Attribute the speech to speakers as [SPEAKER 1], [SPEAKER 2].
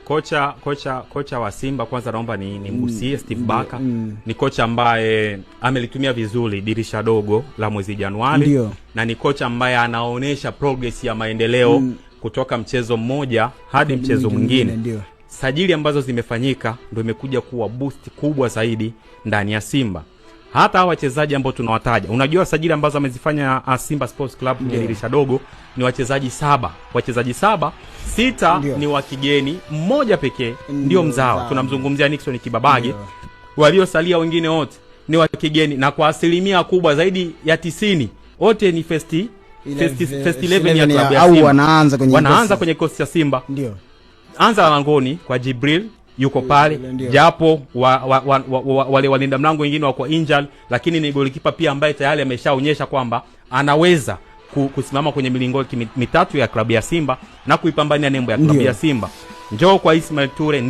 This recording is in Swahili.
[SPEAKER 1] Kocha wa Simba kwanza naomba ni mgusie Steve Barker. Ni kocha ambaye amelitumia vizuri dirisha dogo la mwezi Januari. Na ni kocha ambaye anaonesha progress ya maendeleo kutoka mchezo mmoja hadi mchezo mwingine. Sajili ambazo zimefanyika ndio imekuja kuwa boost kubwa zaidi ndani ya Simba. Hata wachezaji ambao tunawataja, unajua sajili ambazo amezifanya Simba Sports Club kwenye dirisha dogo ni wachezaji 7. Wachezaji 7, 6 ni wa kigeni, mmoja pekee ndio mzawa. Tunamzungumzia Nixon Kibabage. Waliosalia wengine wote ni wa kigeni, na kwa asilimia kubwa zaidi ya 90 wote ni first 11 ya klabu ya Simba. Wanaanza kwenye kosi ya Simba. Ndio. Anza langoni kwa Jibril yuko pale, japo wale walinda mlango wengine wako injured, lakini ni golikipa pia ambaye tayari ameshaonyesha kwamba anaweza kusimama kwenye milingoti mitatu ya klabu ya Simba na kuipambania nembo ya klabu ya Simba. Njoo kwa Ismail Toure.